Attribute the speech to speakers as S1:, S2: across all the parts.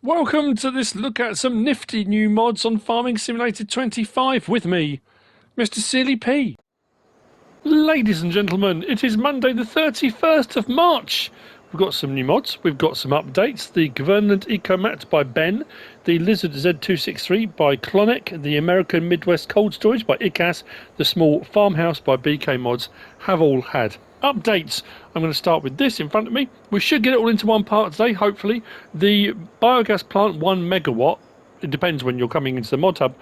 S1: Welcome to this look at some nifty new mods on Farming Simulator 25 with me, Mr. Silly P. Ladies and gentlemen, it is Monday the 31st of March. We've got some new mods, we've got some updates, the Government Ecomat by Ben, the Lizard Z263 by Clonic, the American Midwest Cold Storage by ikas, the Small Farmhouse by BK Mods have all had updates. I'm going to start with this in front of me. We should get it all into one part today, hopefully. The biogas plant 1 megawatt, it depends when you're coming into the Modhub,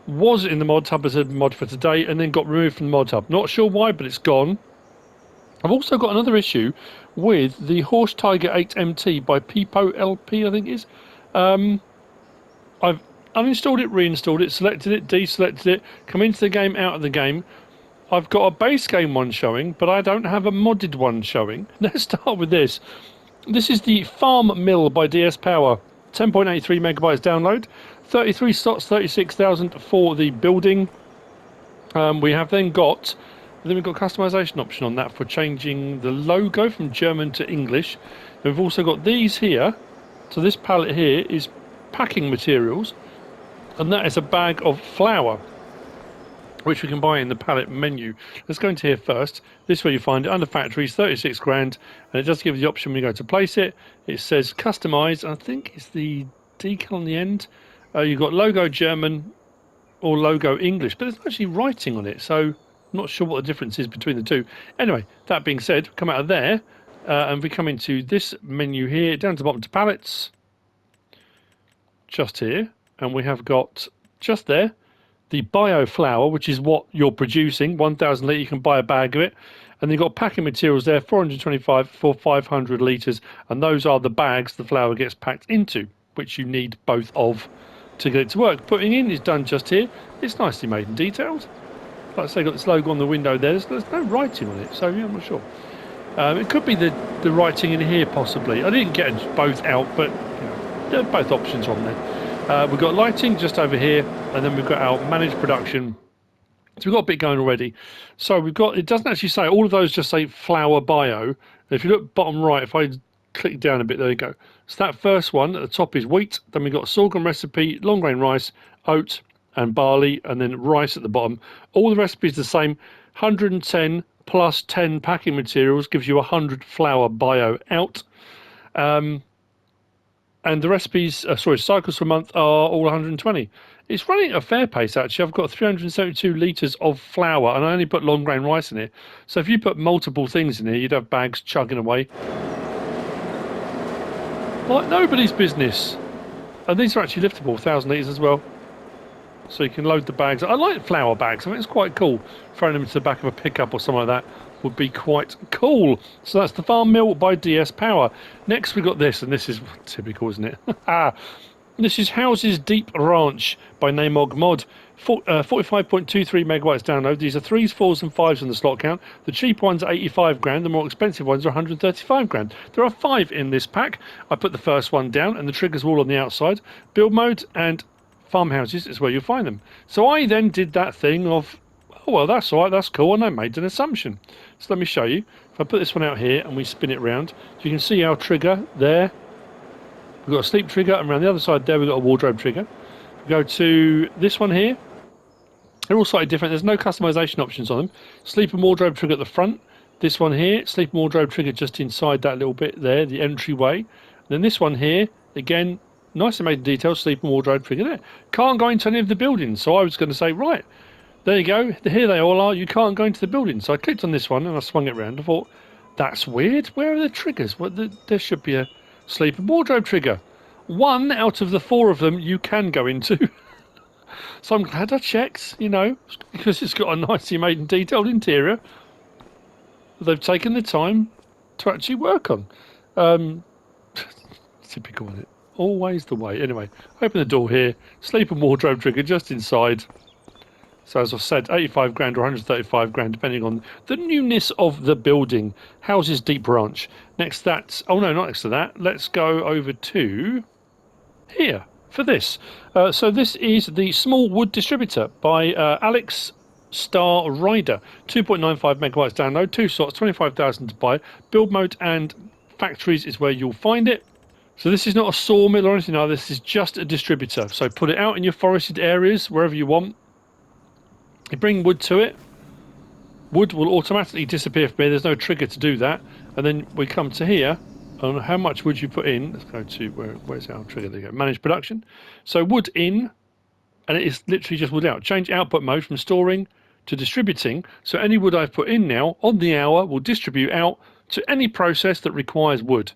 S1: was in the Modhub as a mod for today and then got removed from the Modhub. Not sure why, but it's gone. I've also got another issue with the Horsch Tiger 8 MT by Peepo LP, I think it is. I've uninstalled it, reinstalled it, selected it, deselected it, come into the game, out of the game. I've got a base game one showing, but I don't have a modded one showing. Let's start with this. This is the Farm Mill by DS Power. 10.83 megabytes download. 33 slots, 36,000 for the building. We have then got... we've got customization option on that for changing the logo from German to English. And we've also got these here. So this pallet here is packing materials, and that is a bag of flour, which we can buy in the pallet menu. Let's go into here first. This is where you find it under factories, 36 grand, and it does give you the option when you go to place it. It says customize, and I think it's the decal on the end. You've got logo German or logo English, but there's actually writing on it, so I'm not sure what the difference is between the two. Anyway, that being said, come out of there, and we come into this menu here, down to the bottom to pallets, just here, and we have got just there the bio flour, which is what you're producing, 1,000 litre, you can buy a bag of it, and you've got packing materials there, 425 for 500 litres, and those are the bags the flour gets packed into, which you need both of to get it to work. Putting in is done just here. It's nicely made and detailed. Like I say, got this logo on the window there. There's no writing on it, so yeah, I'm not sure. It could be the writing in here, possibly. I didn't get both out, but you know, there are both options on there. We've got lighting just over here, and then we've got our managed production. So we've got a bit going already. So we've got, it doesn't actually say, all of those just say flour bio. If you look bottom right, if I click down a bit, there you go. So that first one at the top is wheat, then we've got sorghum recipe, long grain rice, oat and barley, and then rice at the bottom. All the recipes the same. 110 plus 10 packing materials gives you 100 flour bio out. And the recipes, cycles per month are all 120. It's running at a fair pace, actually. I've got 372 litres of flour, and I only put long grain rice in it. So if you put multiple things in here, you'd have bags chugging away like nobody's business. And these are actually liftable, 1,000 litres as well. So you can load the bags. I like flour bags. I think it's quite cool. Throwing them into the back of a pickup or something like that would be quite cool. So that's the Farm Mill by DS Power. Next we got this, and this is typical, isn't it? This is Houses Deep Ranch by naimog mod. 45.23 megabytes download. These are 3s, 4s and 5s in the slot count. The cheap ones are 85 grand. The more expensive ones are 135 grand. There are 5 in this pack. I put the first one down, and the triggers are all on the outside. Build mode and farmhouses is where you'll find them. So I then did that thing of, oh well, that's all right, that's cool, and I made an assumption. So let me show you. If I put this one out here and we spin it round, you can see our trigger there. We've got a sleep trigger, and around the other side there we've got a wardrobe trigger. We go to this one here. They're all slightly different. There's no customization options on them. Sleep and wardrobe trigger at the front. This one here, sleep and wardrobe trigger just inside that little bit there, the entryway. And then this one here, again, nicely made details, sleep and wardrobe trigger there. Can't go into any of the buildings, so I was going to say, right, there you go, here they all are, you can't go into the building. So I clicked on this one and I swung it around. I thought, that's weird, where are the triggers? Well, there should be a sleep and wardrobe trigger. 1 out of the 4 of them you can go into. So I'm glad I checked, you know, because it's got a nicely made and detailed interior. They've taken the time to actually work on. Typical, isn't it? Always the way. Anyway, open the door here. Sleep and wardrobe trigger just inside. So as I've said, 85 grand or 135 grand, depending on the newness of the building. Houses Deep Ranch. Next to that, oh no, not next to that. Let's go over to here for this. So this is the Small Wood Distributor by AlexStarRider. 2.95 megabytes download, 2 slots, 25,000 to buy. Build mode and factories is where you'll find it. So this is not a sawmill or anything like this. This is just a distributor. So put it out in your forested areas, wherever you want. You bring wood to it. Wood will automatically disappear from here. There's no trigger to do that. And then we come to here. On how much wood you put in. Let's go to where's our trigger? There you go. Manage production. So wood in, and it is literally just wood out. Change output mode from storing to distributing. So any wood I've put in now on the hour will distribute out to any process that requires wood.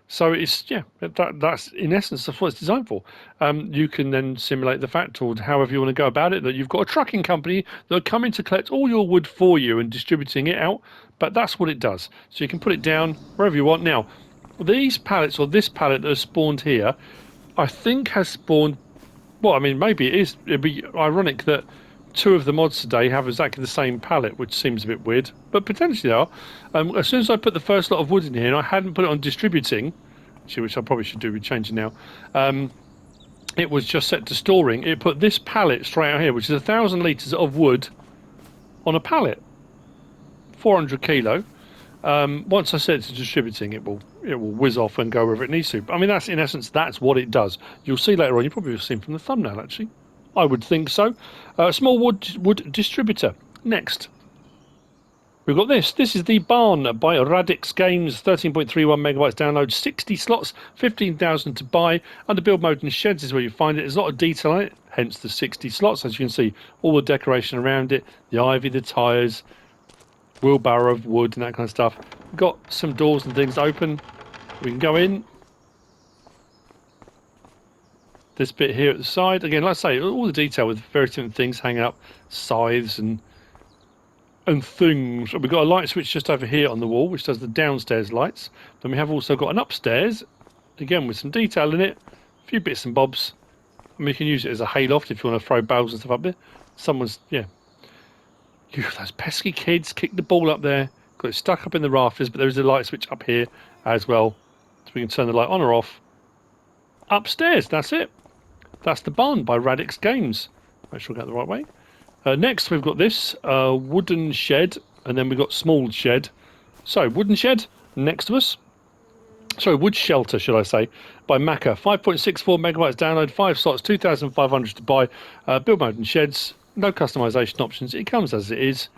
S1: So it's, yeah, that's in essence that's what it's designed for. You can then simulate the fact, or however you want to go about it, that you've got a trucking company that are coming to collect all your wood for you and distributing it out. But that's what it does. So you can put it down wherever you want. Now, these pallets, or this pallet that has spawned here, I think has spawned, well, I mean, maybe it'd be ironic that two of the mods today have exactly the same pallet, which seems a bit weird, but potentially they are. As soon as I put the first lot of wood in here, and I hadn't put it on distributing, actually, which I probably should do with changing now, it was just set to storing. It put this pallet straight out here, which is 1,000 litres of wood on a pallet, 400 kilo. Once I set it to distributing, it will whiz off and go wherever it needs to. I mean, that's in essence, that's what it does. You'll see later on. You probably have seen from the thumbnail, actually. I would think so. Small wood distributor. Next, we've got this. This is the barn by Radix Games. 13.31 megabytes download, 60 slots, 15,000 to buy. Under build mode and sheds is where you find it. There's a lot of detail on it, hence the 60 slots. As you can see, all the decoration around it, the ivy, the tyres, wheelbarrow of wood and that kind of stuff. We've got some doors and things open. We can go in. This bit here at the side, again, like I say, all the detail with various different things hanging up, scythes and things. We've got a light switch just over here on the wall, which does the downstairs lights. Then we have also got an upstairs, again with some detail in it, a few bits and bobs. I mean, you can use it as a hayloft if you want to throw bales and stuff up there. Someone's, yeah. Those pesky kids kicked the ball up there, got it stuck up in the rafters, but there is a light switch up here as well, so we can turn the light on or off. Upstairs, that's it. That's the barn by Radix Games. Make sure I get the right way. Next, we've got this wooden shed, and then we've got small shed. So, wooden shed next to us. Sorry, wood shelter, should I say, by Maca. 5.64 megabytes download, 5 slots, 2,500 to buy. Build mode and sheds, no customization options. It comes as it is.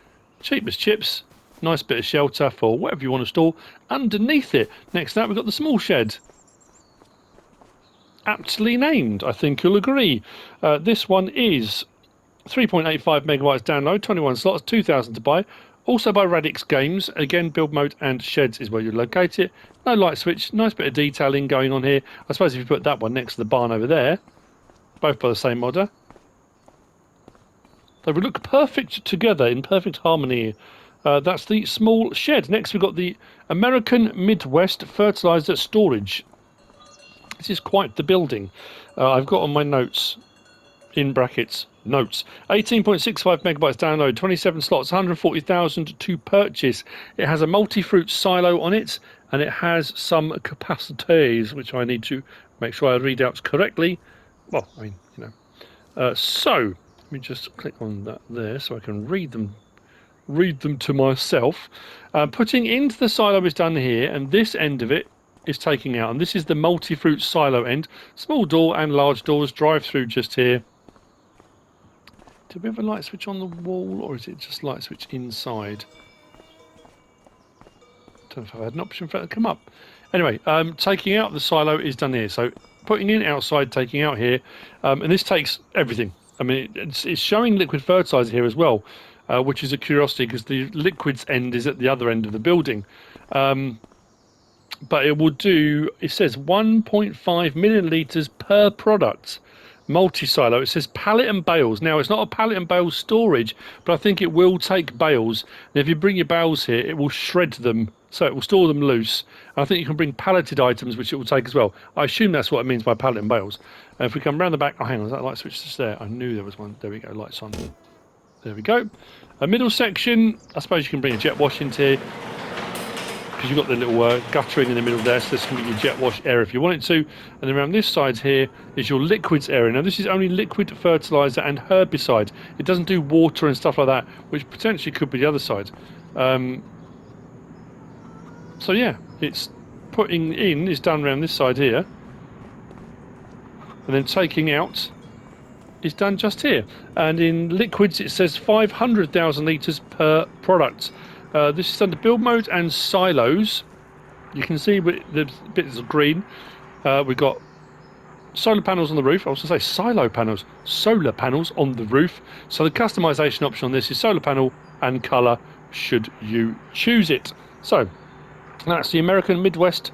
S1: Cheap as chips. Nice bit of shelter for whatever you want to store underneath it. Next to that, we've got the small shed. Aptly named, I think you'll agree. This one is 3.85 megabytes download, 21 slots, 2,000 to buy. Also by Radix Games. Again, build mode and sheds is where you locate it. No light switch, nice bit of detailing going on here. I suppose if you put that one next to the barn over there, both by the same modder, they would look perfect together, in perfect harmony. That's the small shed. Next we've got the American Midwest Fertilizer Storage. This is quite the building. I've got on my notes, in brackets, notes. 18.65 megabytes download, 27 slots, 140,000 to purchase. It has a multi-fruit silo on it, and it has some capacities, which I need to make sure I read out correctly. Well, I mean, you know. So, let me just click on that there so I can read them to myself. Putting into the silo is done here, and this end of it is taking out, and this is the multi-fruit silo end. Small door and large doors, drive through just here. Do we have a light switch on the wall, or is it just light switch inside? Don't know if I've had an option for it to come up. Anyway, taking out the silo is done here. So putting in outside, taking out here, and this takes everything. I mean, it's showing liquid fertilizer here as well, which is a curiosity because the liquids end is at the other end of the building. But it will do, it says 1.5 million litres per product. Multi-silo. It says pallet and bales. Now, it's not a pallet and bales storage, but I think it will take bales. And if you bring your bales here, it will shred them, so it will store them loose. And I think you can bring palleted items, which it will take as well. I assume that's what it means by pallet and bales. And if we come round the back, oh, hang on, is that light switch just there? I knew there was one. There we go, lights on. There we go. A middle section, I suppose you can bring a jet wash into here, because you've got the little guttering in the middle there, so this can be your jet wash area if you want it to. And then around this side here is your liquids area. Now this is only liquid fertilizer and herbicide. It doesn't do water and stuff like that, which potentially could be the other side. So yeah, it's putting in is done around this side here. and then taking out is done just here. And in liquids it says 500,000 litres per product. This is under build mode and silos. You can see the bits of green. We've got solar panels on the roof. I was going to say silo panels. Solar panels on the roof. So the customization option on this is solar panel and colour, should you choose it. So that's the American Midwest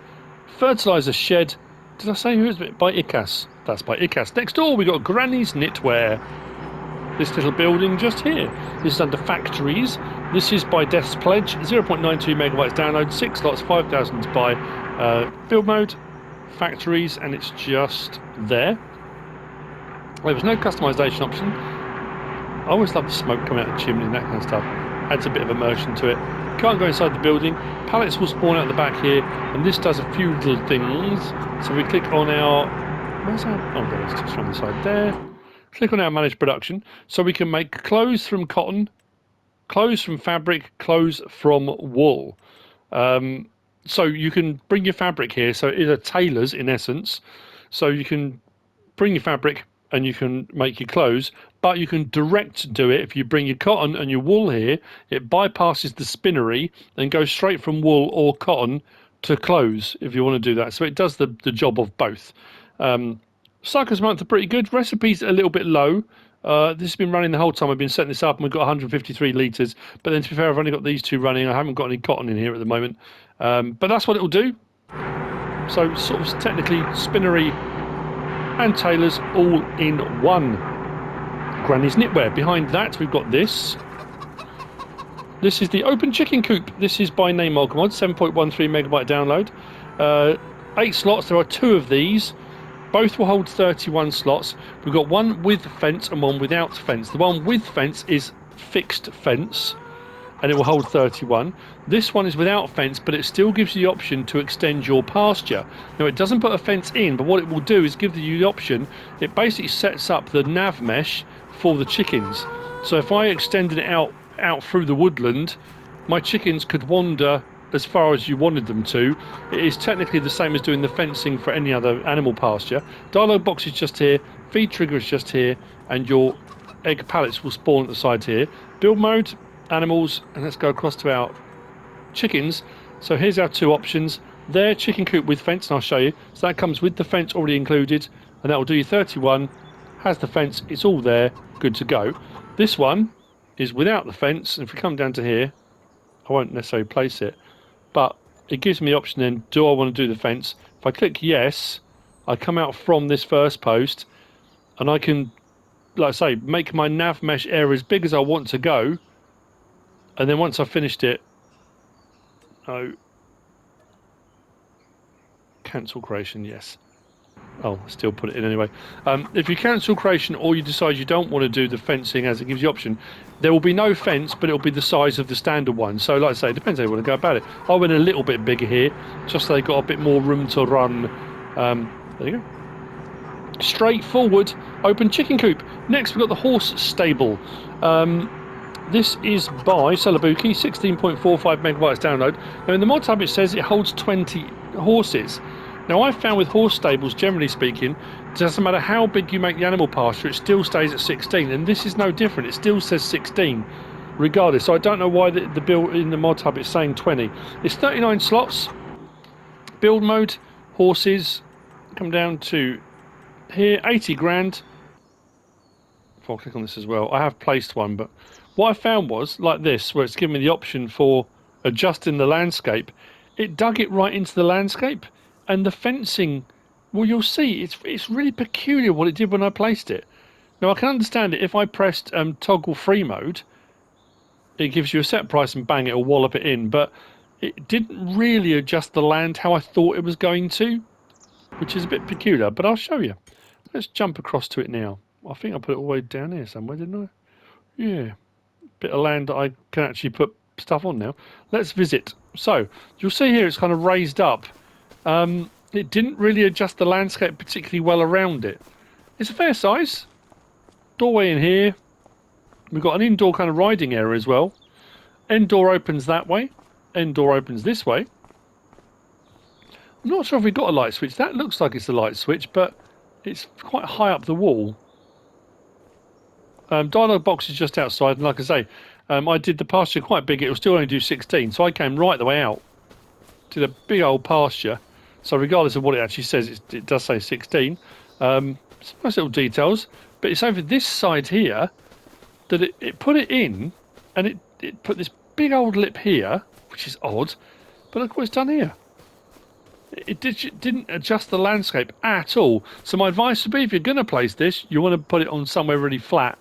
S1: Fertilizer Shed. Did I say who is it? By ikas. That's by ikas. Next door we got Granny's Knitwear. This little building just here. This is under factories. This is by Deathspledge. 0.92 megabytes download, 6 slots, 5,000 to buy. Build mode, factories, and it's just there. There was no customization option. I always love the smoke coming out of the chimney and that kind of stuff. Adds a bit of immersion to it. Can't go inside the building. Pallets will spawn out the back here, and this does a few little things. So we click on our... Where's our... Oh, there it is, just from the side there. Click on our manage production. So we can make clothes from cotton, clothes from fabric, clothes from wool. So you can bring your fabric here. So it is a tailor's in essence. So you can bring your fabric and you can make your clothes, but you can direct do it. If you bring your cotton and your wool here, it bypasses the spinnery and goes straight from wool or cotton to clothes if you want to do that. So it does the job of both. Cycles a month are pretty good. Recipes a little bit low. This has been running the whole time I've been setting this up, and we've got 153 litres. But then to be fair, I've only got these two running. I haven't got any cotton in here at the moment. But that's what it will do. So sort of technically spinnery and tailors all in one. Granny's Knitwear. Behind that we've got this. This is the Open Chicken Coop. This is by naimog mod, 7.13 megabyte download. 8 slots. There are 2 of these. Both will hold 31 slots. We've got one with fence and one without fence. The one with fence is fixed fence, and it will hold 31. This one is without fence, but it still gives you the option to extend your pasture. Now, it doesn't put a fence in, but what it will do is give you the option. It basically sets up the nav mesh for the chickens. So if I extended it out through the woodland, my chickens could wander as far as you wanted them to. It is technically the same as doing the fencing for any other animal pasture. Dialogue box is just here, feed trigger is just here, and your egg pallets will spawn at the side here. Build mode, animals, and let's go across to our chickens. So here's our 2 options. There, chicken coop with fence, and I'll show you. So that comes with the fence already included, and that will do you 31. Has the fence, it's all there, good to go. This one is without the fence, and if we come down to here, I won't necessarily place it, but it gives me the option then, do I want to do the fence? If I click yes, I come out from this first post, and I can, like I say, make my nav mesh area as big as I want to go, and then once I've finished it, cancel creation, yes. Oh, still put it in anyway. If you cancel creation or you decide you don't want to do the fencing as it gives you option, there will be no fence, but it'll be the size of the standard one. So like I say, it depends how you want to go about it. I went a little bit bigger here, just so they got a bit more room to run. There you go. Straightforward, open chicken coop. Next, we've got the horse stable. This is by celobuki, 16.45 megabytes download. Now in the Modhub it says it holds 20 horses. Now I've found with horse stables, generally speaking, it doesn't matter how big you make the animal pasture, it still stays at 16, and this is no different. It still says 16 regardless. So I don't know why the build in the Modhub is saying 20. It's 39 slots. Build mode, horses, come down to here, 80 grand. If I click on this as well, I have placed one, but what I found was like this, where it's giving me the option for adjusting the landscape. It dug it right into the landscape. And the fencing, well, you'll see, it's really peculiar what it did when I placed it. Now, I can understand it. If I pressed toggle free mode, it gives you a set price and bang, it'll wallop it in. But it didn't really adjust the land how I thought it was going to, which is a bit peculiar. But I'll show you. Let's jump across to it now. I think I put it all the way down here somewhere, didn't I? Yeah. Bit of land that I can actually put stuff on now. Let's visit. So, you'll see here it's kind of raised up. It didn't really adjust the landscape particularly well around it. It's a fair size. Doorway in here. We've got an indoor kind of riding area as well. End door opens that way. End door opens this way. I'm not sure if we've got a light switch. That looks like it's a light switch, but It's quite high up the wall. Dialogue box is just outside, and like I say, I did the pasture quite big. It will still only do 16, so I came right the way out. Did a big old pasture. So regardless of what it actually says, it does say 16. Some nice little details, but it's over this side here that it put it in, and it put this big old lip here, which is odd, but look what it's done here. It didn't adjust the landscape at all. So my advice would be, if you're going to place this, you want to put it on somewhere really flat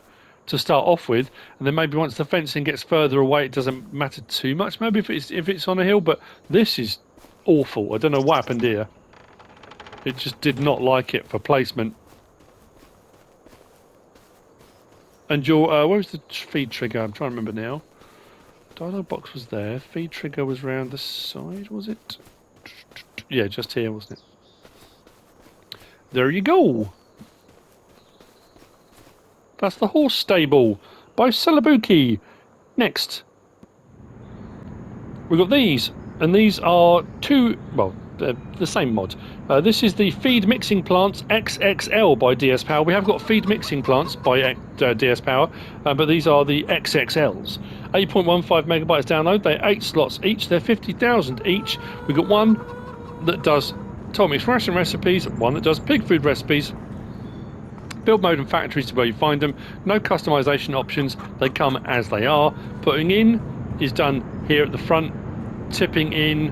S1: to start off with, and then maybe once the fencing gets further away, it doesn't matter too much. Maybe if it's on a hill, but this is awful. I don't know what happened here. It just did not like it for placement. And your where's the feed trigger? I'm trying to remember now. Dialogue box was there. Feed trigger was round the side, was it? Yeah, just here, wasn't it? There you go. That's the horse stable by Celobuki. Next, we've got these, and these are two, well, the same mod. This is the Feed Mixing Plants XXL by DS Power. We have got Feed Mixing Plants by DS Power, but these are the XXLs. 8.15 megabytes download. They're 8 slots each. They're 50,000 each. We've got one that does total mix ration recipes, one that does pig food recipes. Build mode and factories to where you find them. No customization options. They come as they are. Putting in is done here at the front. Tipping in,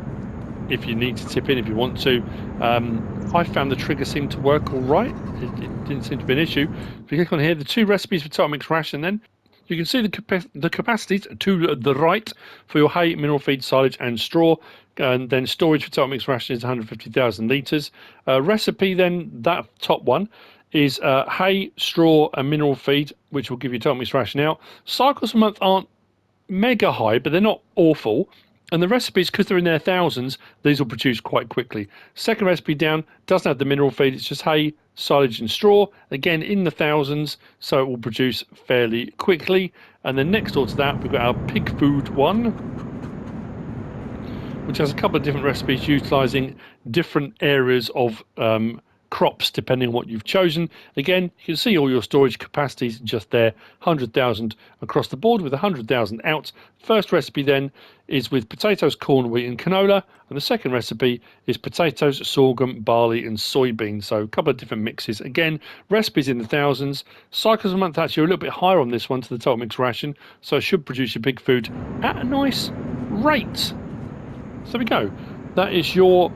S1: if you need to tip in, if you want to. I found the trigger seemed to work all right. It didn't seem to be an issue. If you click on here, the 2 recipes for total mix ration, then you can see the capacities to the right for your hay, mineral feed, silage, and straw. And then storage for total mix ration is 150,000 litres. Recipe, then, that top one is hay, straw, and mineral feed, which will give you total mix ration out. Cycles per month aren't mega high, but they're not awful. And the recipes, because they're in their thousands, these will produce quite quickly. Second recipe down doesn't have the mineral feed, it's just hay, silage and straw. Again, in the thousands, so it will produce fairly quickly. And then next door to that, we've got our pig food one, which has a couple of different recipes utilising different areas of crops depending on what you've chosen. Again, you can see all your storage capacities just there, 100,000 across the board with 100,000 out. First recipe then is with potatoes, corn, wheat and canola, and the second recipe is potatoes, sorghum, barley and soybean. So a couple of different mixes. Again, recipes in the thousands. Cycles a month actually are a little bit higher on this one to the total mix ration, so it should produce your big food at a nice rate. So there we go. That is your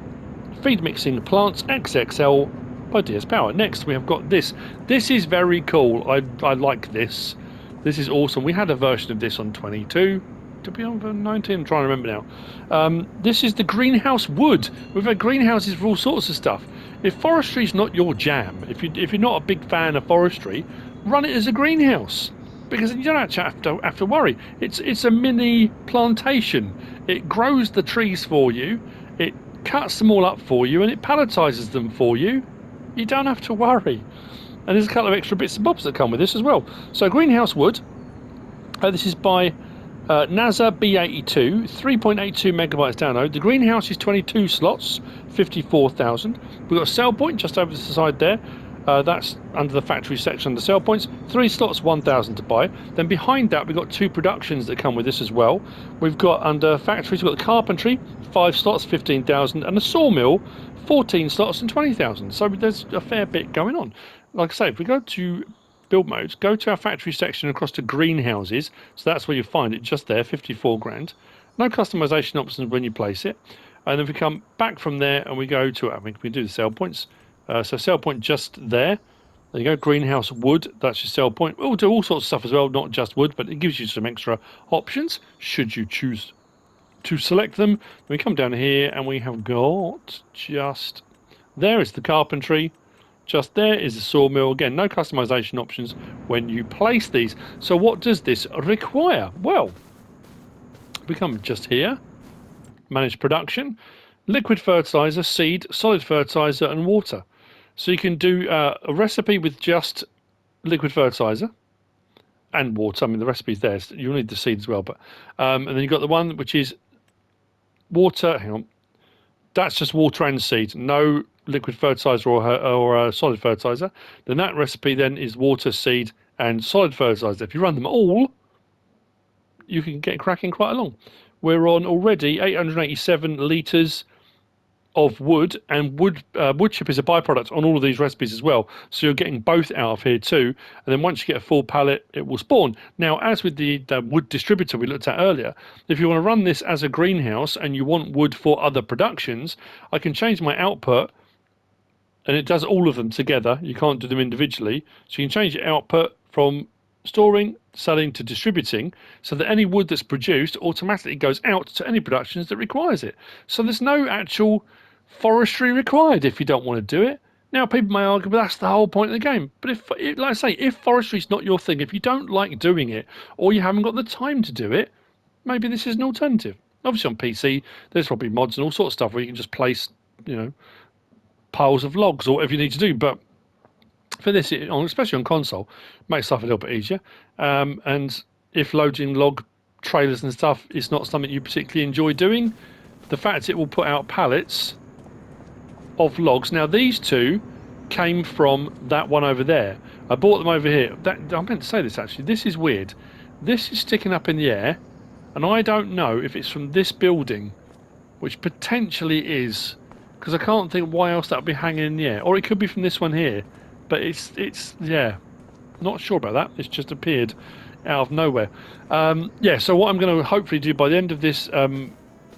S1: Feed Mixing Plants XXL by DS Power. Next, we have got this. This is very cool. I like this. This is awesome. We had a version of this on 22. Did we have 19? I'm trying to remember now. This is the greenhouse wood. We've had greenhouses for all sorts of stuff. If forestry is not your jam, if you're not a big fan of forestry, run it as a greenhouse, because you don't actually have to worry. It's a mini plantation. It grows the trees for you. It cuts them all up for you, and it palletizes them for you. You don't have to worry. And there's a couple of extra bits and bobs that come with this as well. So greenhouse wood. This is by NASA B82, 3.82 megabytes download. The greenhouse is 22 slots, 54,000. We've got a sell point just over the side there. That's under the factory section under sell points. 3 slots, 1,000 to buy. Then behind that, we've got 2 productions that come with this as well. We've got under factories, we've got the carpentry, 5 slots, 15,000, and a sawmill, 14 slots and 20,000. So there's a fair bit going on. Like I say, if we go to build modes, go to our factory section across to greenhouses. So that's where you find it, just there, 54 grand. No customization options when you place it. And then we come back from there and we go to, I mean, we do the sell points. So sell point just there. There you go, greenhouse wood, that's your sell point. We'll do all sorts of stuff as well, not just wood, but it gives you some extra options should you choose to select them. We come down here and we have got just there is the carpentry, just there is the sawmill. Again, no customization options when you place these. So what does this require? Well, we come just here, manage production, liquid fertilizer, seed, solid fertilizer and water. So you can do a recipe with just liquid fertilizer and water. I mean, the recipe's there. So you'll need the seed as well. But and then you've got the one which is water. Hang on. That's just water and seed. No liquid fertilizer or solid fertilizer, then that recipe then is water, seed, and solid fertilizer. If you run them all, you can get cracking quite along. We're on already 887 litres of wood, and wood chip is a byproduct on all of these recipes as well. So you're getting both out of here too. And then once you get a full pallet, it will spawn. Now, as with the wood distributor we looked at earlier, if you want to run this as a greenhouse and you want wood for other productions, I can change my output, and it does all of them together. You can't do them individually. So you can change your output from storing, selling to distributing, so that any wood that's produced automatically goes out to any productions that requires it. So there's no actual forestry required if you don't want to do it. Now, people may argue, but that's the whole point of the game. But if, like I say, if forestry is not your thing, if you don't like doing it, or you haven't got the time to do it, maybe this is an alternative. Obviously on PC, there's probably mods and all sorts of stuff where you can just place, piles of logs or whatever you need to do. But for this, especially on console, makes life a little bit easier. And if loading log trailers and stuff is not something you particularly enjoy doing, the fact it will put out pallets of logs. Now, these two came from that one over there. I bought them over here. I meant to say this actually. This is weird. This is sticking up in the air, and I don't know if it's from this building, which potentially is, because I can't think why else that would be hanging in the air. Or it could be from this one here. But it's yeah, not sure about that. It's just appeared out of nowhere. Yeah, so what I'm going to hopefully do by the end of this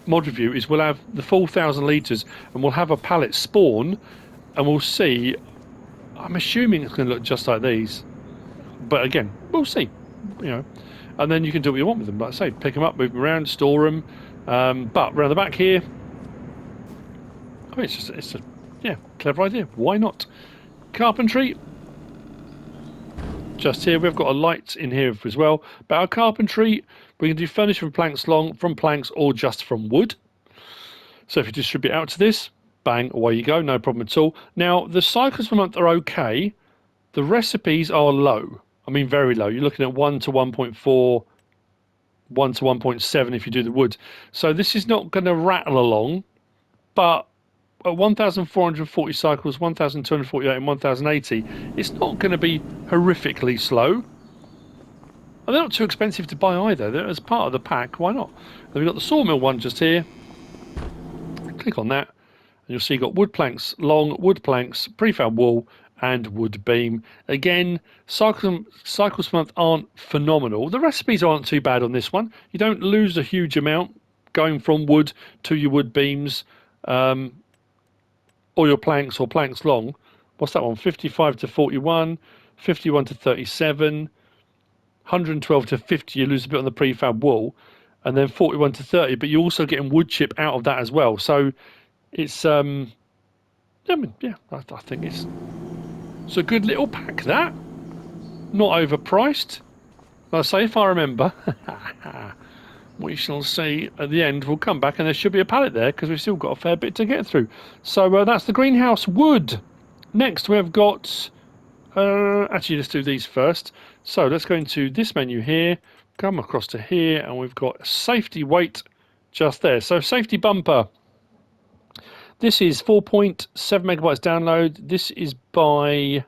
S1: mod review is we'll have the full 1,000 litres, and we'll have a pallet spawn, and we'll see. I'm assuming it's going to look just like these, but again, we'll see. And then you can do what you want with them. Like I say, pick them up, move them around, store them. But around the back here, I mean, it's a clever idea. Why not? Carpentry. Just here, we've got a light in here as well. But our carpentry, we can do furnish from planks from planks, or just from wood. So if you distribute out to this, bang, away you go, no problem at all. Now, the cycles per month are okay. The recipes are low. I mean, very low. You're looking at 1 to 1.4, 1 to 1.7 if you do the wood. So this is not going to rattle along, but at 1,440 cycles, 1,248 and 1,080, it's not going to be horrifically slow. And they're not too expensive to buy either. They're as part of the pack, why not? Then we've got the sawmill one just here. Click on that, and you'll see you've got wood planks, long wood planks, prefab wool, and wood beam. Again, cycles per month aren't phenomenal. The recipes aren't too bad on this one. You don't lose a huge amount going from wood to your wood beams. Or your planks, or planks long. What's that one? 55 to 41, 51 to 37, 112 to 50. You lose a bit on the prefab wool, and then 41 to 30. But you're also getting wood chip out of that as well. So it's I think it's a good little pack. That not overpriced. Like I say, if I remember. We shall see at the end. We'll come back and there should be a pallet there because we've still got a fair bit to get through. So that's the greenhouse wood. Next we've got... actually, let's do these first. So let's go into this menu here. Come across to here and we've got safety weight just there. So safety bumper. This is 4.7 megabytes download. This is by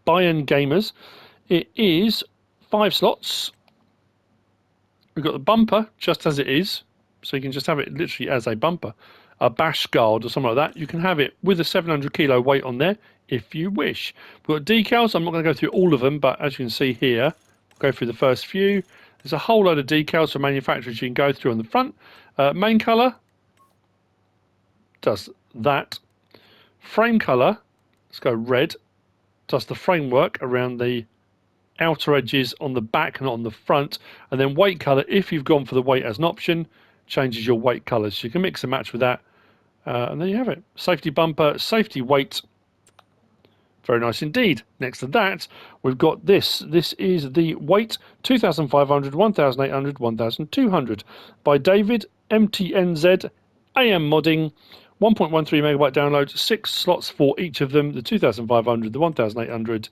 S1: BayernGamers. It is 5 slots. We've got the bumper just as it is, so you can just have it literally as a bumper, a bash guard or something like that. You can have it with a 700 kilo weight on there if you wish. We've got decals. I'm not going to go through all of them, but as you can see here, we'll go through the first few. There's a whole load of decals for manufacturers you can go through on the front. Main colour does that. Frame colour, let's go red, does the framework around the outer edges on the back, not on the front. And then weight colour, if you've gone for the weight as an option, changes your weight colours. So you can mix and match with that. And there you have it. Safety bumper, safety weight. Very nice indeed. Next to that, we've got this. This is the weight 2,500, 1,800, 1,200 by David.Mtnz, Modding. 1.13 megabyte download, 6 slots for each of them, the 2,500, the 1,800,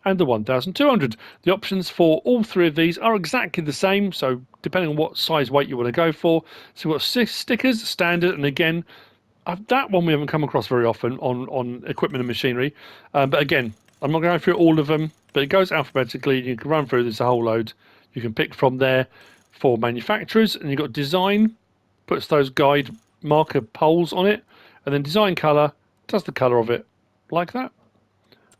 S1: and the 1,200. The options for all three of these are exactly the same, so depending on what size weight you want to go for. So we've got 6 stickers, standard, and again, That one we haven't come across very often on equipment and machinery. But again, I'm not going through all of them, but it goes alphabetically. You can run through, there's a whole load. You can pick from there for manufacturers, and you've got design, puts those guide marker poles on it, and then design color does the color of it like that.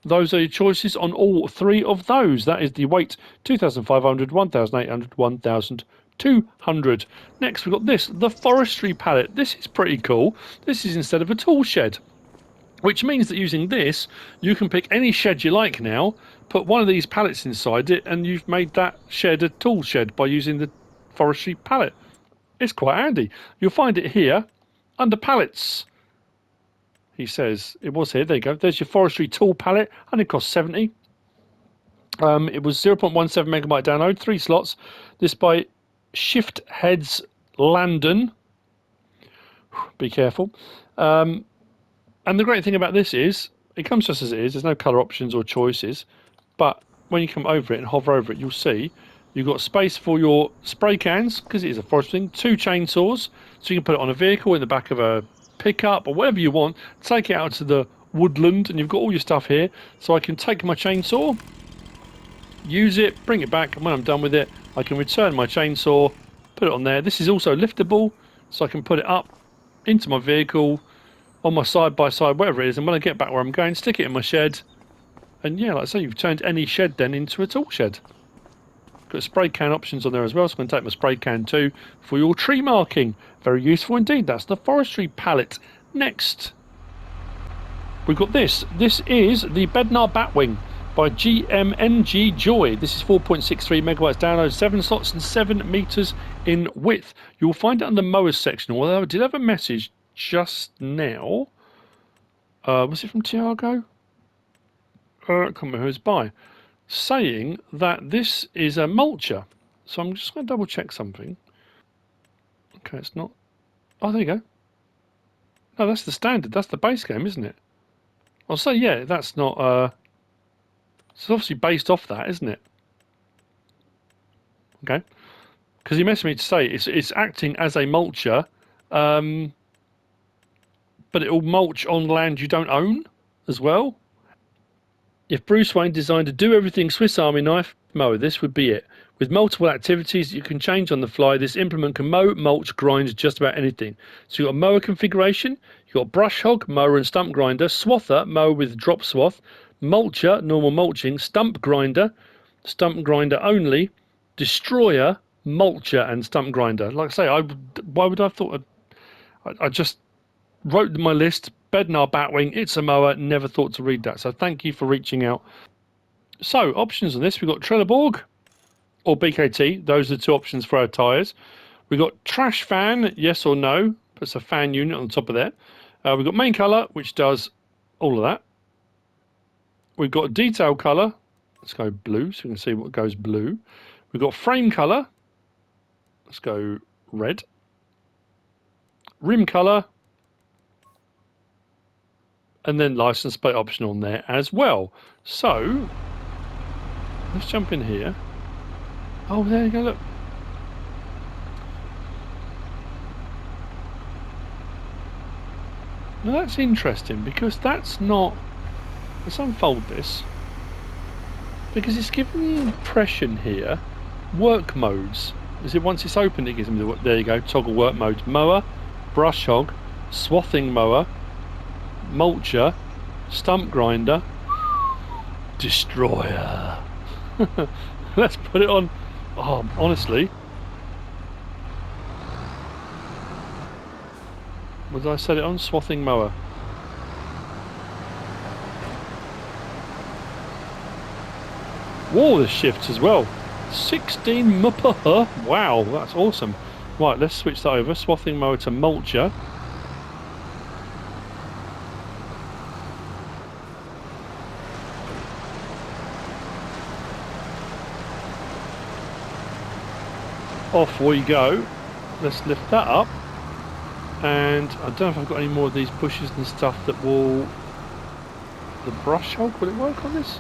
S1: Those are your choices on all three of those. That is the weight: 2,500, 1,800, 1,200. Next, we've got this, the Forestry pallet. This is pretty cool. This is instead of a tool shed, which means that using this, you can pick any shed you like now, put one of these pallets inside it, and you've made that shed a tool shed by using the Forestry pallet. It's quite handy. You'll find it here under pallets. He says it was here. There you go. There's your Forestry tool pallet, and it costs 70. It was 0.17 megabyte download, 3 slots. This by Shift Heads Landon. Be careful. And the great thing about this is it comes just as it is. There's no color options or choices. But when you come over it and hover over it, you'll see you've got space for your spray cans, because it is a forest thing, 2 chainsaws, so you can put it on a vehicle, in the back of a pickup, or whatever you want. Take it out to the woodland, and you've got all your stuff here. So I can take my chainsaw, use it, bring it back, and when I'm done with it, I can return my chainsaw, put it on there. This is also liftable, so I can put it up into my vehicle, on my side-by-side, whatever it is, and when I get back where I'm going, stick it in my shed. And yeah, like I say, you've turned any shed then into a tool shed. Got spray can options on there as well, so I'm going to take my spray can too for your tree marking. Very useful indeed. That's the Forestry pallet. Next, we've got this. This is the Bednar Batwing by GMNGjoy. This is 4.63 megabytes download, 7 slots and 7 meters in width. You'll find it under mowers section, although I did have a message just now. Was it from Tiago? I can't remember who it's by, saying that this is a mulcher. So I'm just going to double check something. Okay, it's not. Oh, there you go. No, that's the standard. That's the base game, isn't it? I'll say, yeah, that's not. It's obviously based off that, isn't it? Okay. Because he messaged me to say it's acting as a mulcher, but it will mulch on land you don't own as well. If Bruce Wayne designed a do-everything Swiss Army knife mower, this would be it. With multiple activities you can change on the fly, this implement can mow, mulch, grind just about anything. So you've got a mower configuration, you've got brush hog, mower and stump grinder, swather, mower with drop swath, mulcher, normal mulching, stump grinder only, destroyer, mulcher and stump grinder. Like I say, why would I have thought? I just wrote my list. Bednar Batwing, it's a mower, never thought to read that. So thank you for reaching out. So options on this, we've got Trelleborg or BKT. Those are the 2 options for our tyres. We've got trash fan, yes or no. Puts a fan unit on the top of there. We've got main colour, which does all of that. We've got detail colour. Let's go blue so we can see what goes blue. We've got frame colour. Let's go red. Rim colour. And then license plate option on there as well. So let's jump in here. Oh, there you go, look. Now that's interesting, because that's not... Let's unfold this. Because it's giving the impression here, work modes. Is it once it's opened it gives me the... There you go, toggle work modes. Mower, brush hog, swathing mower, mulcher, stump grinder, destroyer. Let's put it on. Oh, honestly, what did I set it on? Swathing mower. Whoa, the shifts as well. 16 mph. Wow, that's awesome. Right, let's switch that over. Swathing mower to mulcher. Off we go. Let's lift that up. And I don't know if I've got any more of these bushes and stuff that will... The brush hog, will it work on this?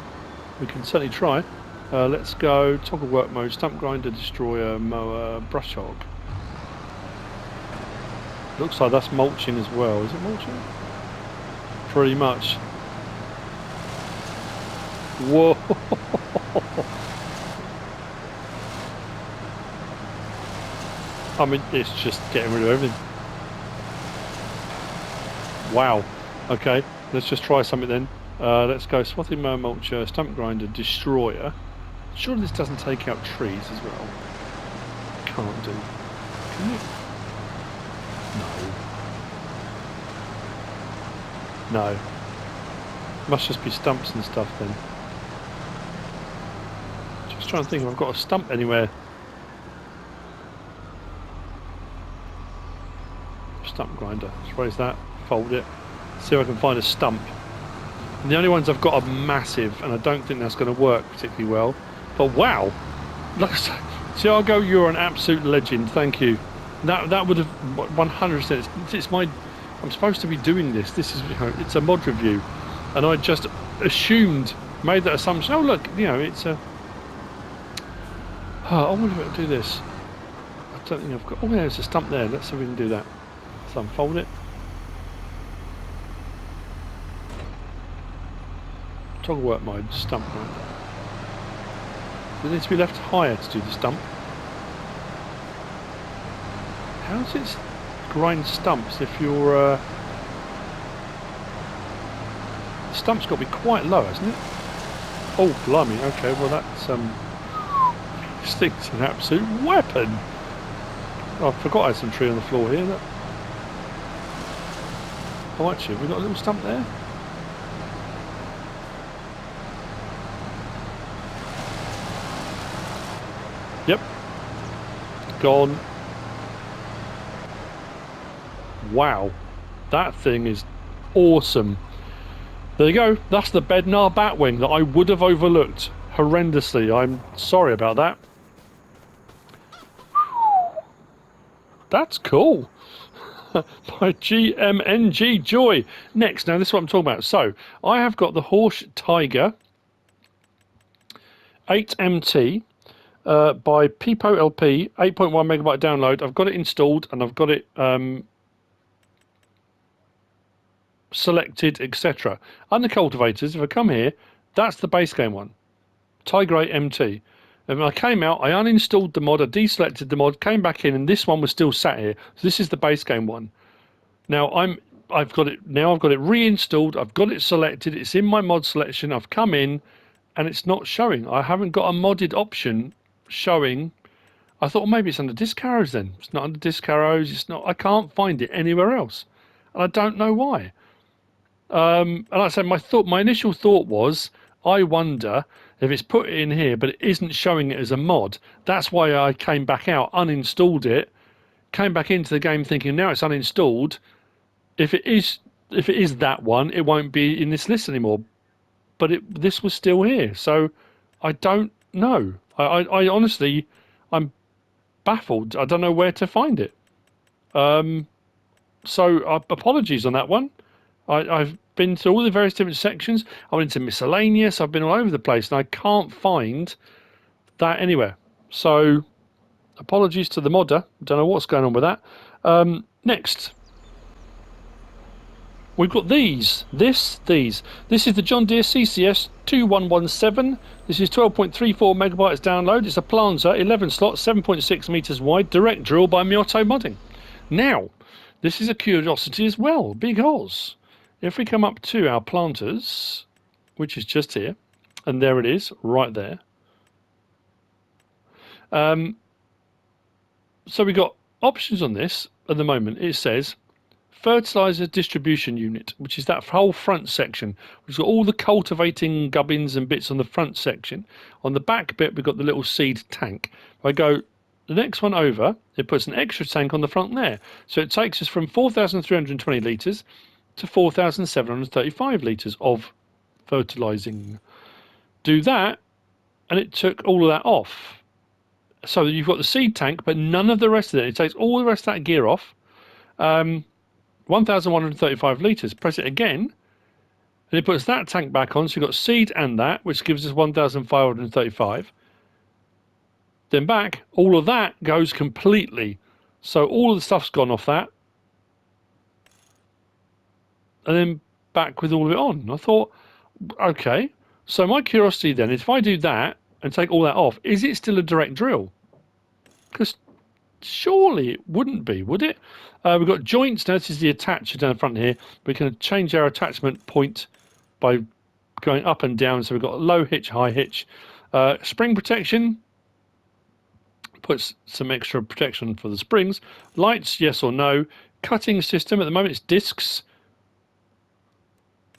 S1: We can certainly try. Let's go toggle work mode, stump grinder, destroyer, mower, brush hog. Looks like that's mulching as well. Is it mulching? Pretty much. Whoa. I mean, it's just getting rid of everything. Wow. Okay, let's just try something then. Let's go swathing mower, mulcher, stump grinder, destroyer. Surely this doesn't take out trees as well. Can't do. Can you? No. No. Must just be stumps and stuff then. Just trying to think if I've got a stump anywhere. Stump grinder. Let's raise that. Fold it. See if I can find a stump. And the only ones I've got are massive, and I don't think that's going to work particularly well. But wow! Look, Tiago, you're an absolute legend. Thank you. That would have 100%. It's my. I'm supposed to be doing this. This is, it's a mod review, and I just assumed, made that assumption. Oh look, it's a. Oh, I wonder if I can do this. I don't think I've got. Oh, yeah, there's a stump there. Let's see if we can do that. Let's unfold it. Toggle work mode, stump grinder. It needs to be left higher to do the stump. How does it grind stumps if your stump's got to be quite low, hasn't it? Oh, blimey. Okay, well that's this thing's an absolute weapon. Oh, I forgot I had some tree on the floor here. Look. Oh, actually, have we got a little stump there? Yep. Gone. Wow. That thing is awesome. There you go. That's the Bednar Batwing that I would have overlooked horrendously. I'm sorry about that. That's cool. By GMNGjoy. Next, now this is what I'm talking about. So, I have got the Horsch Tiger 8MT by Pipo LP, 8.1 megabyte download. I've got it installed and I've got it selected, etc. And the cultivators, if I come here, that's the base game one. Tiger 8MT. And when I came out, I uninstalled the mod, I deselected the mod, came back in, and this one was still sat here. So this is the base game one. Now I've got it reinstalled, I've got it selected, it's in my mod selection, I've come in, and it's not showing. I haven't got a modded option showing. I thought, well, maybe it's under disc arrows then. It's not under disc arrows, it's not. I can't find it anywhere else. And I don't know why. And like I said, my initial thought was, I wonder if it's put in here, but it isn't showing it as a mod. That's why I came back out, uninstalled it, came back into the game thinking now it's uninstalled. If it is that one, it won't be in this list anymore. But this was still here, so I don't know. I honestly, I'm baffled. I don't know where to find it. So apologies on that one. I've been through all the various different sections. I went into miscellaneous. I've been all over the place, and I can't find that anywhere. So apologies to the modder. Don't know what's going on with that. Next, we've got these. This is the John Deere CCS 2117. This is 12.34 megabytes download. It's a planter, 11 slots, 7.6 meters wide, direct drill by Miotto modding. Now, this is a curiosity as well, because if we come up to our planters, which is just here, and there it is, right there. So we've got options on this at the moment. It says Fertilizer distribution unit, which is that whole front section. We've got all the cultivating gubbins and bits on the front section. On the back bit, we've got the little seed tank. If I go the next one over, it puts an extra tank on the front there. So it takes us from 4,320 litres to 4,735 litres of fertilising. Do that, and it took all of that off. So you've got the seed tank, but none of the rest of it. It takes all the rest of that gear off. 1,135 litres. Press it again, and it puts that tank back on. So you've got seed and that, which gives us 1,535. Then back, all of that goes completely. So all of the stuff's gone off that. and then back with all of it on. And I thought, okay. So my curiosity then is, if I do that and take all that off, is it still a direct drill? Because surely it wouldn't be, would it? We've got joints. Now this is the attacher down the front here. We can change our attachment point by going up and down. So we've got low hitch, high hitch. Spring protection. Puts some extra protection for the springs. Lights, yes or no. Cutting system, at the moment it's discs.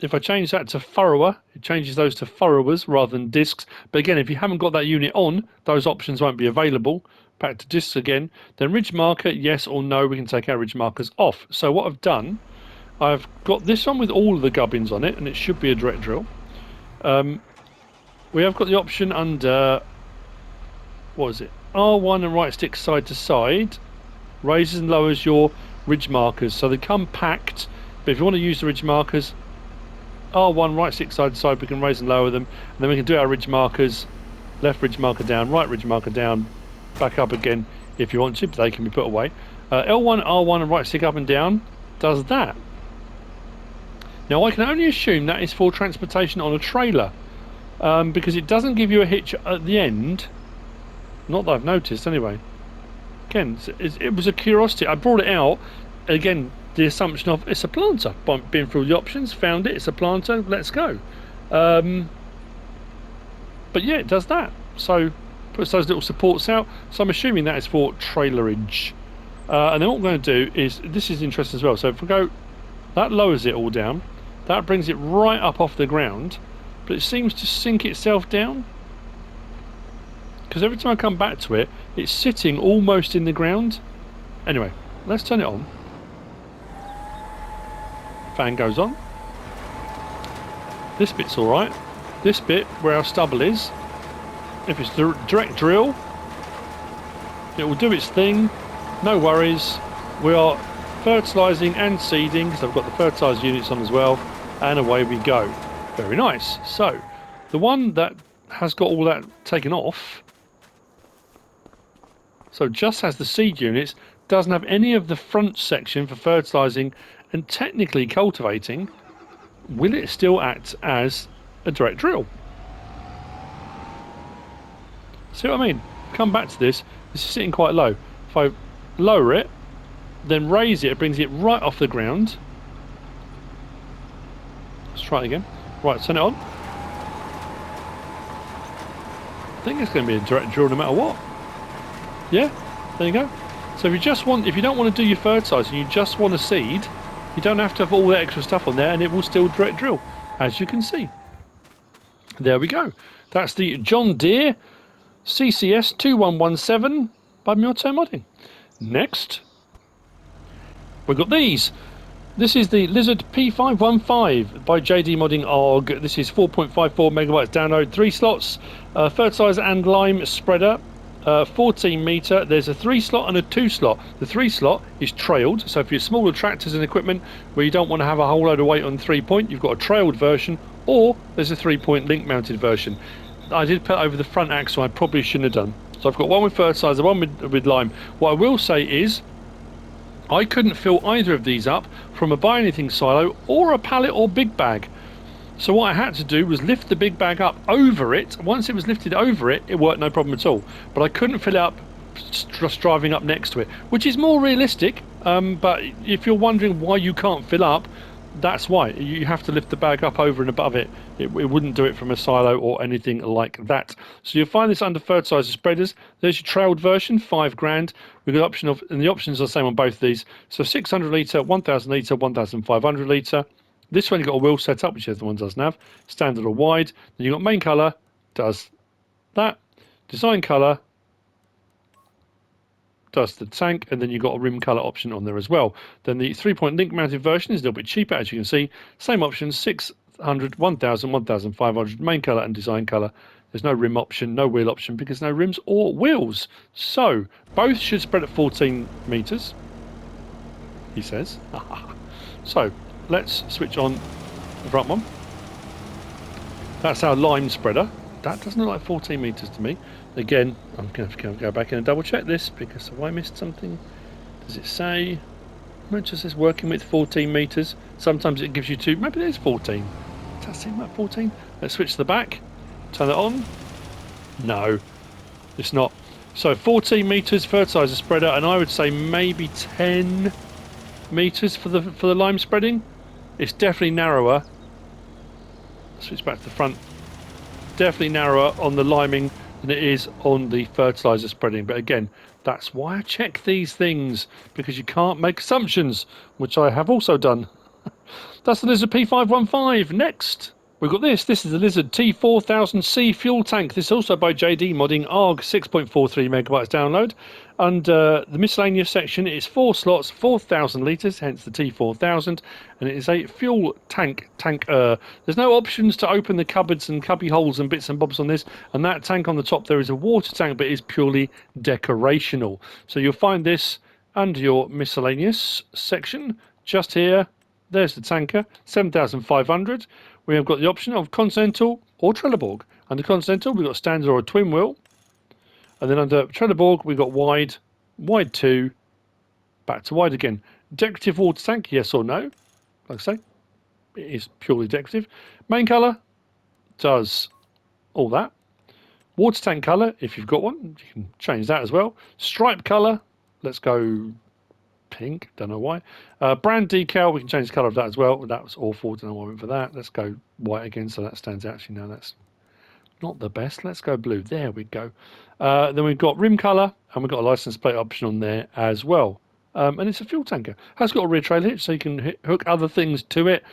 S1: If I change that to furrower, it changes those to furrowers rather than discs. But again, if you haven't got that unit on, those options won't be available. Back to discs again. Then ridge marker, yes or no, we can take our ridge markers off. So what I've done, I've got this one with all of the gubbins on it, and it should be a direct drill. We have got the option under, what is it? R1 and right stick side to side, raises and lowers your ridge markers. So they come packed, but if you want to use the ridge markers, R1 right stick side to side, we can raise and lower them, and then we can do our ridge markers, left ridge marker down, right ridge marker down, back up again if you want to, but they can be put away. L1, R1 and right stick up and down does that. Now I can only assume that is for transportation on a trailer, because it doesn't give you a hitch at the end. Not that I've noticed anyway. Again, it was a curiosity. I brought it out. Again, the assumption of it's a planter. Been through the options, found it, it's a planter, let's go. But yeah, it does that. So puts those little supports out. So I'm assuming that is for trailerage. And then what we're going to do is, this is interesting as well. So if we go, that lowers it all down. That brings it right up off the ground. But it seems to sink itself down. Because every time I come back to it, it's sitting almost in the ground. Anyway, let's turn it on. Fan goes on. This bit's alright. This bit, where our stubble is, if it's direct drill, it will do its thing. No worries. We are fertilising and seeding, because I've got the fertiliser units on as well. And away we go. Very nice. So, the one that has got all that taken off, so just has the seed units, doesn't have any of the front section for fertilising and technically cultivating, will it still act as a direct drill? See what I mean? Come back to this. This is sitting quite low. If I lower it, then raise it, it brings it right off the ground. Let's try it again. Right, turn it on. I think it's going to be a direct drill no matter what. Yeah, there you go. So if you just want, if you don't want to do your fertilizer, you just want a seed, you don't have to have all that extra stuff on there, and it will still direct drill, as you can see. There we go. That's the John Deere CCS 2117 by Miotto Modding. Next, we've got these. This is the Lizard P515 by JDModding ARG. This is 4.54 megabytes download, 3 slots, fertilizer and lime spreader. 14 metre. There's a 3 slot and a 2 slot. The 3 slot is trailed, so if you're smaller tractors and equipment where you don't want to have a whole load of weight on 3-point, you've got a trailed version, or there's a 3-point link mounted version. I did put over the front axle, I probably shouldn't have done. So I've got one with fertiliser, one with lime. What I will say is, I couldn't fill either of these up from a Buy Anything silo or a pallet or big bag. So what I had to do was lift the big bag up over it. Once it was lifted over it, it worked no problem at all. But I couldn't fill it up just driving up next to it, which is more realistic. But if you're wondering why you can't fill up, that's why. You have to lift the bag up over and above it. It wouldn't do it from a silo or anything like that. So you'll find this under fertilizer spreaders. There's your trailed version, £5,000. We've got the option of, and the options are the same on both these. So 600 litre, 1000 litre, 1500 litre. This one you've got a wheel set up, which the other one doesn't have. Standard or wide. Then you've got main colour, does that. Design colour, does the tank. And then you've got a rim colour option on there as well. Then the 3-point link mounted version is a little bit cheaper, as you can see. Same options, 600, 1000, 1500, main colour and design colour. There's no rim option, no wheel option, because no rims or wheels. So, both should spread at 14 metres, he says. So, let's switch on the front one. That's our lime spreader. That doesn't look like 14 metres to me. Again, I'm going to have to go back in and double check this, because have I missed something? Does it say? Much as it's working with 14 meters. Sometimes it gives you 2. Maybe there's 14. Does that seem like 14? Let's switch to the back. Turn it on. No, it's not. So 14 meters fertilizer spreader, and I would say maybe 10 meters for the lime spreading. It's definitely narrower. Switch back to the front. Definitely narrower on the liming than it is on the fertilizer spreading. But again, that's why I check these things, because you can't make assumptions, which I have also done. That's the Lizard P515. Next, we've got this. This is the Lizard T4000C fuel tank. This is also by JDModding, ARG, 6.43 megabytes download. Under the miscellaneous section, it's 4 slots, 4,000 litres, hence the T4000, and it is a fuel tanker. There's no options to open the cupboards and cubby holes and bits and bobs on this, and that tank on the top there is a water tank, but it is purely decorational. So you'll find this under your miscellaneous section, just here. There's the tanker, 7,500. We have got the option of Continental or Trelleborg. Under Continental, we've got standard or a twin wheel. And then under Trelleborg, we've got wide, wide 2, back to wide again. Decorative water tank, yes or no? Like I say, it is purely decorative. Main colour does all that. Water tank colour, if you've got one, you can change that as well. Stripe colour, let's go pink, don't know why. Brand decal, we can change the colour of that as well. That was awful, don't know why I went for that. Let's go white again, so that stands out. Actually, no, that's not the best. Let's go blue. There we go. Then we've got rim colour, and we've got a license plate option on there as well. And it's a fuel tanker. Has got a rear trailer hitch, so you can hook other things to it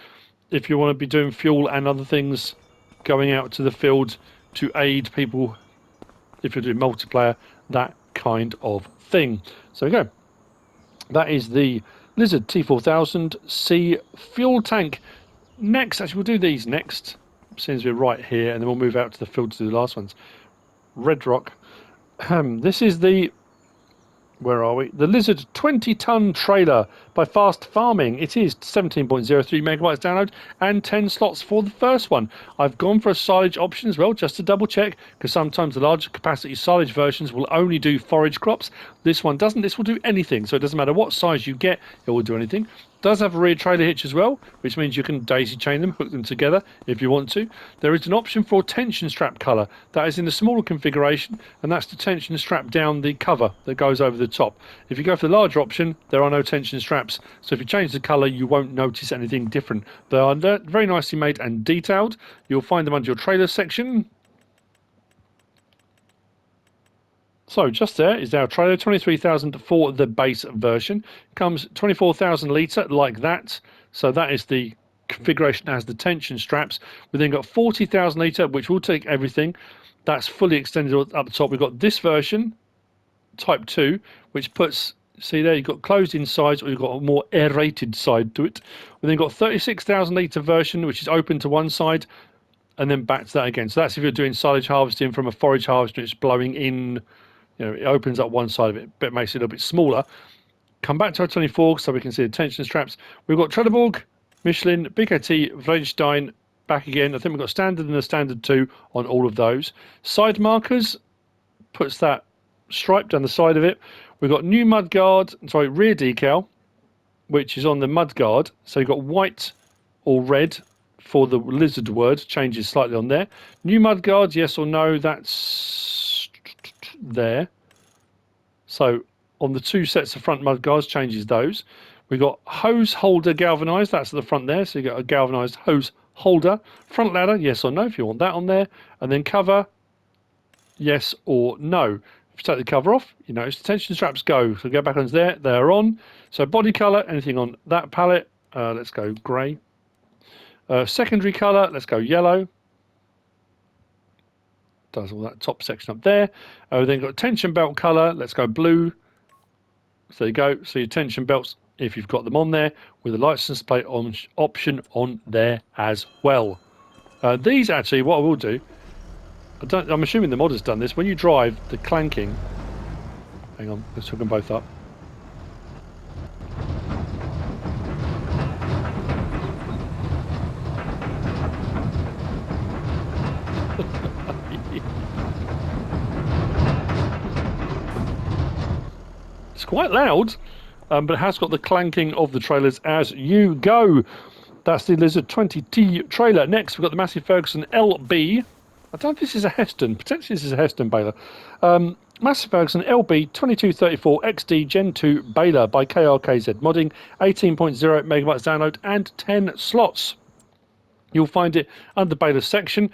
S1: if you want to be doing fuel and other things going out to the field to aid people if you're doing multiplayer, that kind of thing. So there we go. That is the Lizard T4000C fuel tank. Next, actually, we'll do these next, since we're right here, and then we'll move out to the field to do the last ones. Red Rock. This is the, where are we? The Lizard 20-ton trailer by FastFarming. It is 17.03 megabytes download and 10 slots for the first one. I've gone for a silage option as well, just to double check, because sometimes the larger capacity silage versions will only do forage crops. This one doesn't. This will do anything, so it doesn't matter what size you get, it will do anything. Does have a rear trailer hitch as well, which means you can daisy chain them, hook them together if you want to. There is an option for tension strap colour. That is in the smaller configuration, and that's the tension strap down the cover that goes over the top. If you go for the larger option, there are no tension straps, so if you change the colour, you won't notice anything different. They are very nicely made and detailed. You'll find them under your trailer section. So just there is our trailer, 23,000 for the base version. Comes 24,000 litre like that. So that is the configuration that has the tension straps. We've then got 40,000 litre, which will take everything. That's fully extended up the top. We've got this version, Type 2, which puts, see there, you've got closed in sides, or you've got a more aerated side to it. We've then got 36,000 litre version, which is open to one side, and then back to that again. So that's if you're doing silage harvesting from a forage harvester, it's blowing in. You know, it opens up one side of it, but it makes it a little bit smaller. Come back to our 24 so we can see the tension straps. We've got Trelleborg, Michelin, BKT, Vredestein, back again. I think we've got standard and a standard 2 on all of those. Side markers, puts that stripe down the side of it. We've got new mudguard, sorry, rear decal, which is on the mudguard. So you've got white or red for the lizard word, changes slightly on there. New mudguards, yes or no, that's there. So on the 2 sets of front mudguards, changes those. We've got hose holder galvanized, that's at the front there, so you've got a galvanized hose holder. Front ladder, yes or no, if you want that on there. And then cover, yes or no. If you take the cover off, you notice the tension straps go. So go back onto there, they're on. So body color, anything on that pallet, let's go grey. Secondary color, let's go yellow. Does all that top section up there. Then got tension belt color, let's go blue. So there you go. So your tension belts, if you've got them on there, with a license plate option on there as well. These actually, what I will do, I'm assuming the mod has done this. When you drive, the clanking. Hang on, let's hook them both up. It's quite loud. but it has got the clanking of the trailers as you go. That's the Lizard 20T trailer. Next, we've got the Massey Ferguson LB. I don't know if this is a Heston. Potentially this is a Heston baler. Massey Ferguson LB 2234 XD Gen 2 baler by KRKZ-modding. 18.0 megabytes download and 10 slots. You'll find it under the baler section,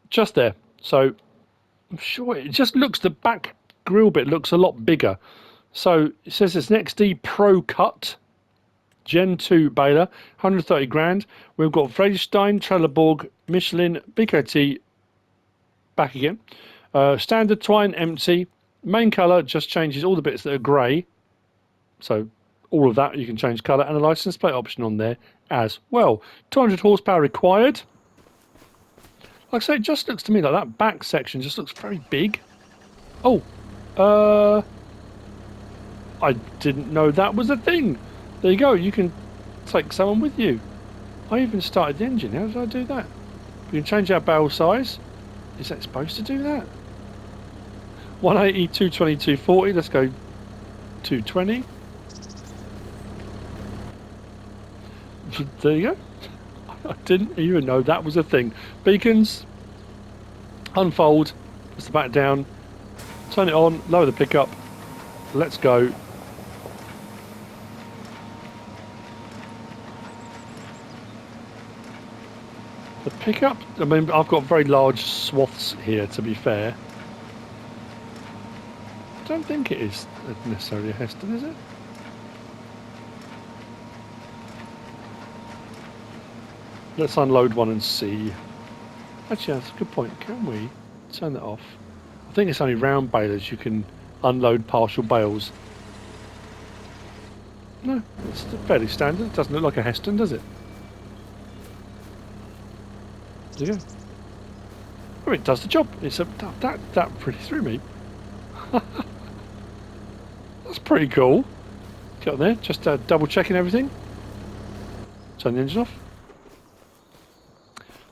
S1: just there. So I'm sure it just looks, the back grill bit looks a lot bigger. So it says it's an XD Pro Cut Gen 2 baler, 130 grand. We've got Forestry, Trelleborg, Michelin, BKT, back again. Standard twine, empty. Main colour just changes all the bits that are grey. So all of that you can change colour, and a license plate option on there as well. 200 horsepower required. Like I say, it just looks to me like that back section just looks very big. Oh, I didn't know that was a thing. There you go, you can take someone with you. I even started the engine. How did I do that? You can change our barrel size. Is that supposed to do that? 180, 220, 240. Let's go 220. There you go. I didn't even know that was a thing. Beacons. Unfold. Press the back down. Turn it on. Lower the pickup. Let's go. The pickup, I mean, I've got very large swaths here, to be fair. I don't think it is necessarily a Heston, is it? Let's unload one and see. Actually, that's a good point. Can we turn that off? I think it's only round balers you can unload partial bales. No, it's fairly standard. It doesn't look like a Heston, does it? There you go. Oh, it does the job. It's a that pretty threw me. That's pretty cool. Get on there, just double checking everything. Turn the engine off.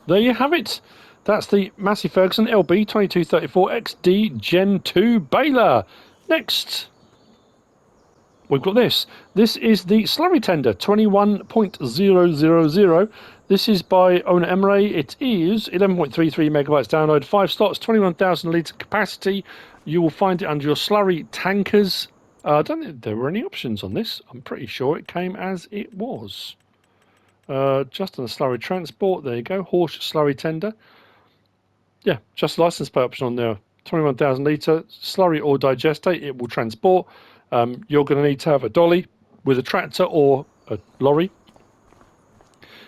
S1: There you have it. That's the Massey Ferguson LB 2234 XD Gen 2 baler. Next, we've got this. This is the Slurry tender 21.000. This is by Onur Emre. It is 11.33 megabytes download, 5 slots, 21,000 litre capacity. You will find it under your Slurry tankers. I don't think there were any options on this. I'm pretty sure it came as it was. Just on the Slurry transport. There you go. Horsch Slurry tender. Yeah, just license plate option on there. 21,000 litre Slurry or digestate. It will transport. You're going to need to have a dolly with a tractor or a lorry,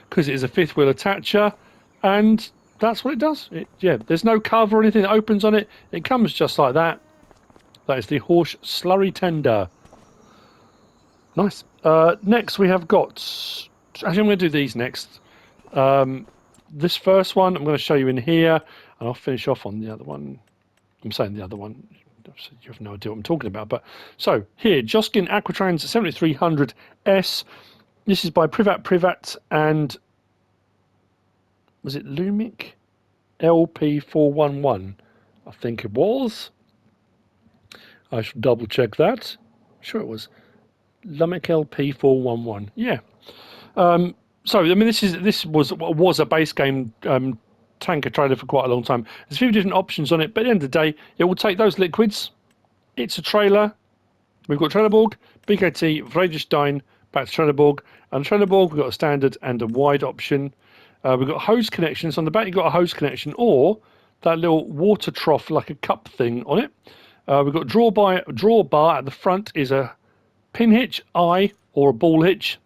S1: because it is a fifth wheel attacher, and that's what it does. Yeah, there's no cover or anything that opens on it. It comes just like that. That is the Horsch Slurry tender. Nice. Next we have got... Actually, I'm going to do these next. This first one I'm going to show you in here, and I'll finish off on the other one. I'm saying the other one. You have no idea what I'm talking about. But so here, Joskin Aquatrans 7300S. This is by Privat, and was it Lumic LP411? I think it was. I should double check that. I'm sure it was Lumic LP411. Yeah. So I mean, this was a base game tanker trailer for quite a long time. There's a few different options on it, but at the end of the day, it will take those liquids. It's a trailer. We've got Trelleborg, BKT, Vredestein, back to Trelleborg. And Trelleborg, we've got a standard and a wide option. We've got hose connections. On the back, you've got a hose connection or that little water trough, like a cup thing on it. We've got draw bar at the front is a pin hitch, eye, or a ball hitch.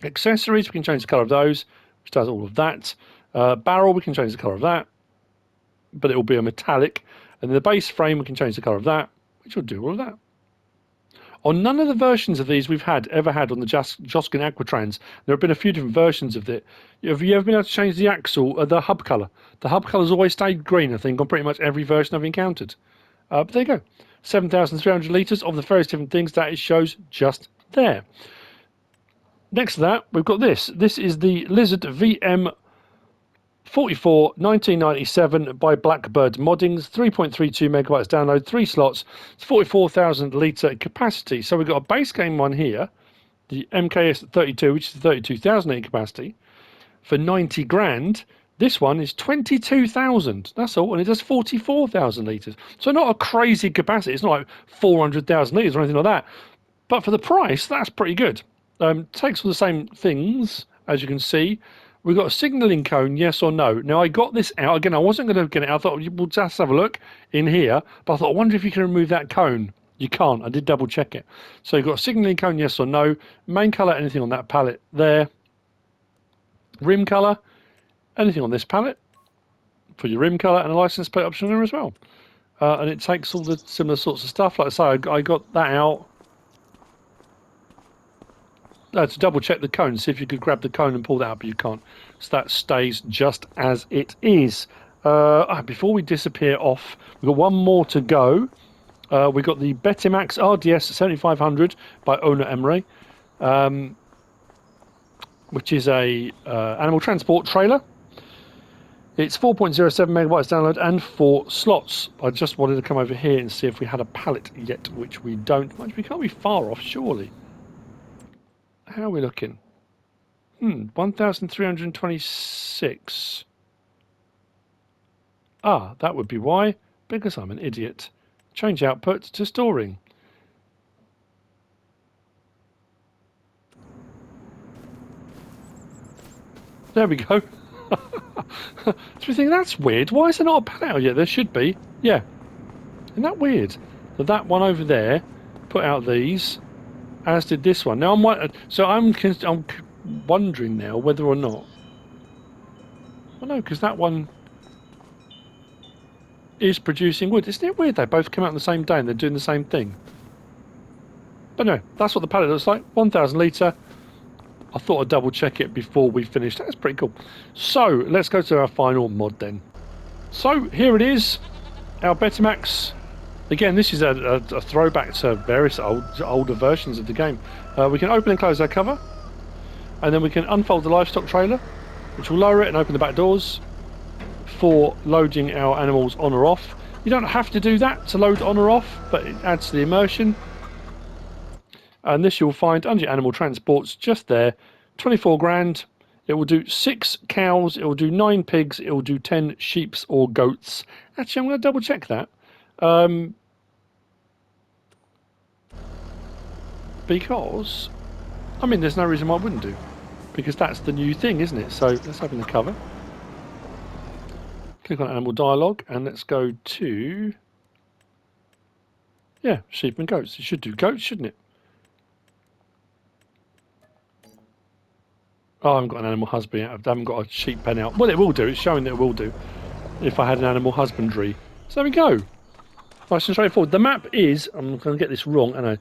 S1: Accessories, we can change the colour of those, which does all of that. Barrel, we can change the colour of that, but it will be a metallic. And the base frame, we can change the colour of that, which will do all of that. On none of the versions of these we've ever had on the Joskin Aquatrans, there have been a few different versions of it. Have you ever been able to change the axle, the hub colour? The hub colour's always stayed green, I think, on pretty much every version I've encountered. But there you go. 7,300 litres of the various different things that it shows just there. Next to that, we've got this. This is the Lizard VM 44 1997 by Blackbird Moddings, 3.32 megabytes download, 3 slots, it's 44,000 litre capacity. So we've got a base game one here, the MKS 32, which is 32,000 litre capacity, for 90 grand. This one is 22,000. That's all, and it does 44,000 litres. So not a crazy capacity. It's not like 400,000 litres or anything like that. But for the price, that's pretty good. Takes all the same things, as you can see. We've got a signalling cone, yes or no. Now, I got this out. Again, I wasn't going to get it out. I thought, we'll just have a look in here. But I thought, I wonder if you can remove that cone. You can't. I did double check it. So you've got a signalling cone, yes or no. Main colour, anything on that pallet there. Rim colour, anything on this pallet for your rim colour, and a license plate option there as well. And it takes all the similar sorts of stuff. Like I say, I got that out. To double check the cone, see if you could grab the cone and pull that out, but you can't. So that stays just as it is. Before we disappear off, we've got one more to go. We've got the Betimax RDS 7500 by Onur Emre, which is a animal transport trailer. It's 4.07 megabytes download and 4 slots. I just wanted to come over here and see if we had a pallet yet, which we don't. We can't be far off, surely. How are we looking? 1,326. That would be why. Because I'm an idiot. Change output to storing. There we go. So we think that's weird. Why is there not a pallet out yet? There should be. Yeah. Isn't that weird? So that one over there put out these. As did this one. Now I'm wondering now whether or not. Well, no, because that one is producing wood. Isn't it weird? They both come out on the same day and they're doing the same thing. But no, that's what the pallet looks like. 1,000 litre. I thought I'd double check it before we finished. That's pretty cool. So let's go to our final mod then. So here it is, our Betimax. Again, this is a throwback to various older versions of the game. We can open and close our cover, and then we can unfold the livestock trailer, which will lower it and open the back doors for loading our animals on or off. You don't have to do that to load on or off, but it adds to the immersion. And this you'll find under your animal transports just there, 24 grand. It will do 6 cows, it will do 9 pigs, it will do 10 sheep or goats. Actually, I'm going to double check that. Because, I mean, there's no reason why I wouldn't do. Because that's the new thing, isn't it? So let's open the cover. Click on animal dialogue and let's go to, yeah, sheep and goats. It should do goats, shouldn't it? Oh, I haven't got an animal husbandry out. I haven't got a sheep pen out. Well, it will do. It's showing that it will do if I had an animal husbandry. So there we go. Nice and straightforward. The map is, I'm going to get this wrong, I know.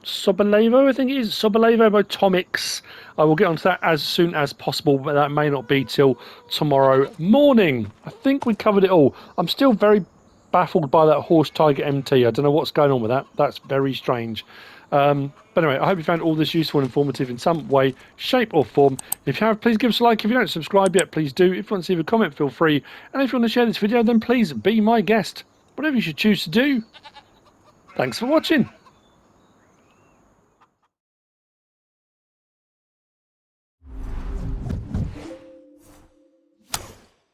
S1: Sobolevo, I think it is. Sobolevo by Tomix. I will get onto that as soon as possible, but that may not be till tomorrow morning. I think we covered it all. I'm still very baffled by that Horsch Tiger MT. I don't know what's going on with that. That's very strange. But anyway, I hope you found all this useful and informative in some way, shape or form. If you have, please give us a like. If you don't subscribe yet, please do. If you want to leave a comment, feel free. And if you want to share this video, then please be my guest. Whatever you should choose to do. Thanks for watching.